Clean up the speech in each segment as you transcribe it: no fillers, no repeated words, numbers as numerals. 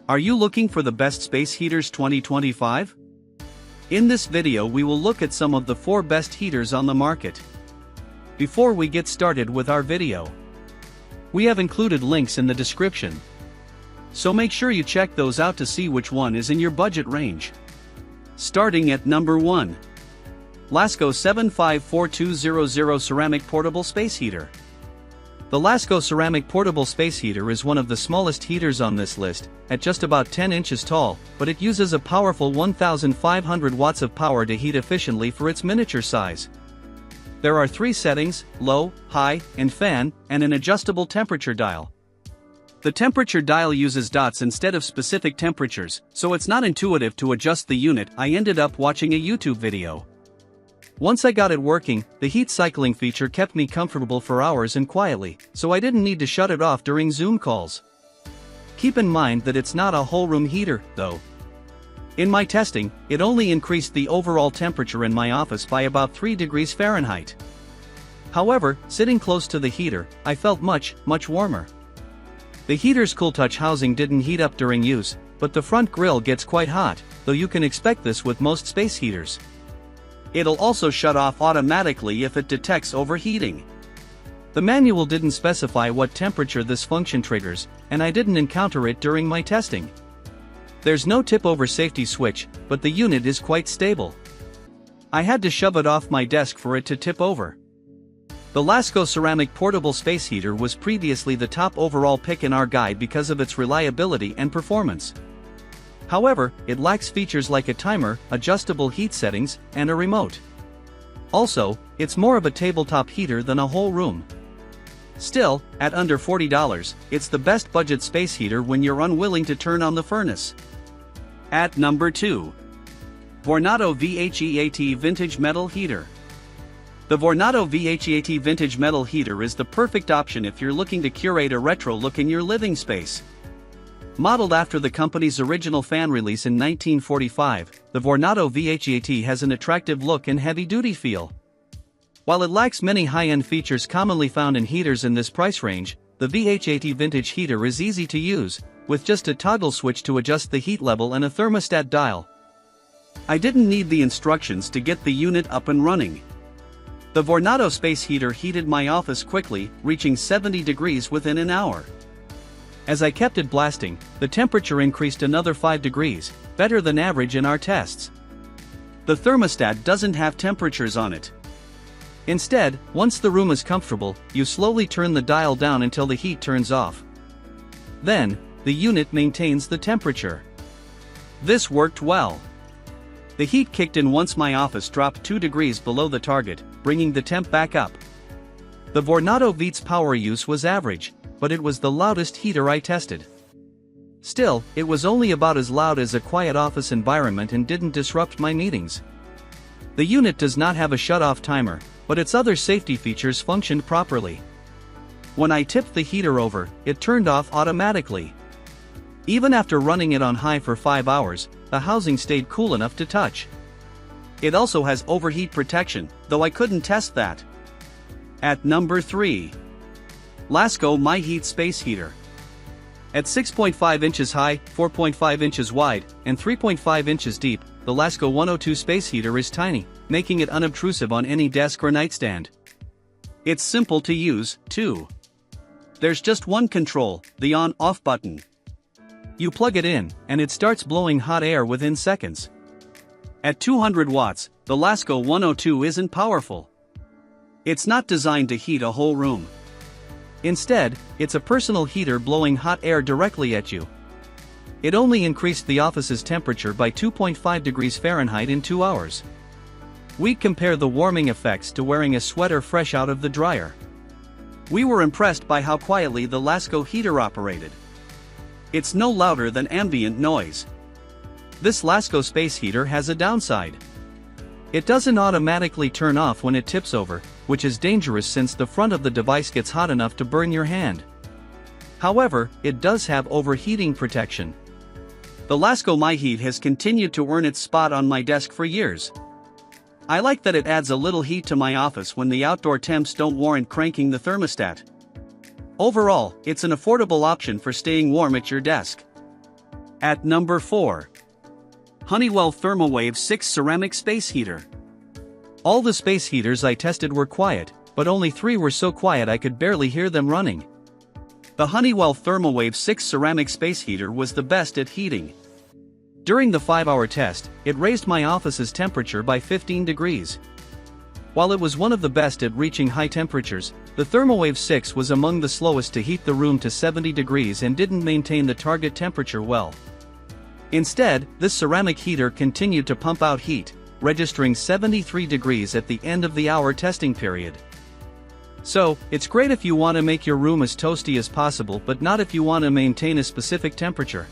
Are you looking for the best space heaters 2025? In this video we will look at some of the 4 best heaters on the market. Before we get started with our video, we have included links in the description, so make sure you check those out to see which one is in your budget range. Starting at number 1. Lasko 754200 Ceramic Portable Space Heater. The Lasko Ceramic Portable Space Heater is one of the smallest heaters on this list, at just about 10 inches tall, but it uses a powerful 1500 watts of power to heat efficiently for its miniature size. There are 3 settings: low, high, and fan, and an adjustable temperature dial. The temperature dial uses dots instead of specific temperatures, so it's not intuitive to adjust the unit. I ended up watching a YouTube video. Once I got it working, the heat cycling feature kept me comfortable for hours and quietly, so I didn't need to shut it off during Zoom calls. Keep in mind that it's not a whole room heater, though. In my testing, it only increased the overall temperature in my office by about 3 degrees Fahrenheit. However, sitting close to the heater, I felt much warmer. The heater's cool-touch housing didn't heat up during use, but the front grille gets quite hot, though you can expect this with most space heaters. It'll also shut off automatically if it detects overheating. The manual didn't specify what temperature this function triggers, and I didn't encounter it during my testing. There's no tip-over safety switch, but the unit is quite stable. I had to shove it off my desk for it to tip over. The Lasko Ceramic Portable Space Heater was previously the top overall pick in our guide because of its reliability and performance. However, it lacks features like a timer, adjustable heat settings, and a remote. Also, it's more of a tabletop heater than a whole room. Still, at under $40, it's the best budget space heater when you're unwilling to turn on the furnace. At number 2. Vornado VHEAT Vintage Metal Heater. The Vornado VHEAT Vintage Metal Heater is the perfect option if you're looking to curate a retro look in your living space. Modeled after the company's original fan release in 1945, the Vornado VHEAT has an attractive look and heavy-duty feel. While it lacks many high-end features commonly found in heaters in this price range, the VHEAT Vintage Heater is easy to use, with just a toggle switch to adjust the heat level and a thermostat dial. I didn't need the instructions to get the unit up and running. The Vornado space heater heated my office quickly, reaching 70 degrees within an hour. As I kept it blasting, the temperature increased another 5 degrees, better than average in our tests. The thermostat doesn't have temperatures on it. Instead, once the room is comfortable, you slowly turn the dial down until the heat turns off. Then, the unit maintains the temperature. This worked well. The heat kicked in once my office dropped 2 degrees below the target, bringing the temp back up. The Vornado VHEAT's power use was average, but it was the loudest heater I tested. Still, it was only about as loud as a quiet office environment and didn't disrupt my meetings. The unit does not have a shut-off timer, but its other safety features functioned properly. When I tipped the heater over, it turned off automatically. Even after running it on high for 5 hours, the housing stayed cool enough to touch. It also has overheat protection, though I couldn't test that. At number 3. Lasko MyHeat Space Heater. At 6.5 inches high, 4.5 inches wide, and 3.5 inches deep, the Lasko 102 space heater is tiny, making it unobtrusive on any desk or nightstand. It's simple to use, too. There's just one control, the on-off button. You plug it in, and it starts blowing hot air within seconds. At 200 watts, the Lasko 102 isn't powerful. It's not designed to heat a whole room. Instead, it's a personal heater blowing hot air directly at you. It only increased the office's temperature by 2.5 degrees Fahrenheit in 2 hours. We compare the warming effects to wearing a sweater fresh out of the dryer. We were impressed by how quietly the Lasko heater operated. It's no louder than ambient noise. This Lasko space heater has a downside. It doesn't automatically turn off when it tips over, which is dangerous since the front of the device gets hot enough to burn your hand. However, it does have overheating protection. The Lasko MyHeat has continued to earn its spot on my desk for years. I like that it adds a little heat to my office when the outdoor temps don't warrant cranking the thermostat. Overall, it's an affordable option for staying warm at your desk. At number 4. Honeywell ThermaWave 6 Ceramic Space Heater. All the space heaters I tested were quiet, but only 3 were so quiet I could barely hear them running. The Honeywell ThermaWave 6 Ceramic Space Heater was the best at heating. During the 5-hour test, it raised my office's temperature by 15 degrees. While it was one of the best at reaching high temperatures, the ThermaWave 6 was among the slowest to heat the room to 70 degrees and didn't maintain the target temperature well. Instead, this ceramic heater continued to pump out heat, registering 73 degrees at the end of the hour testing period. So, it's great if you want to make your room as toasty as possible, but not if you want to maintain a specific temperature.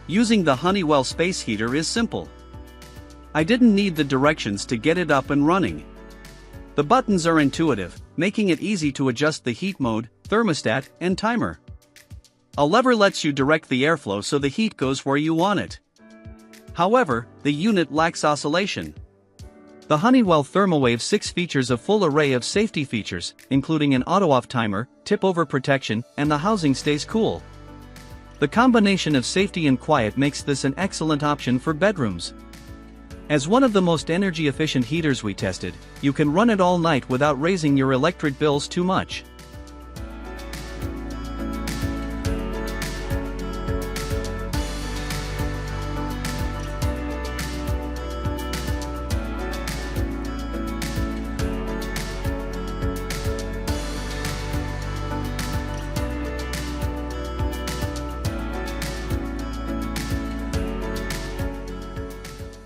Using the Honeywell space heater is simple. I didn't need the directions to get it up and running. The buttons are intuitive, making it easy to adjust the heat mode, thermostat, and timer. A lever lets you direct the airflow so the heat goes where you want it. However, the unit lacks oscillation. The Honeywell ThermaWave 6 features a full array of safety features, including an auto-off timer, tip-over protection, and the housing stays cool. The combination of safety and quiet makes this an excellent option for bedrooms. As one of the most energy-efficient heaters we tested, you can run it all night without raising your electric bills too much.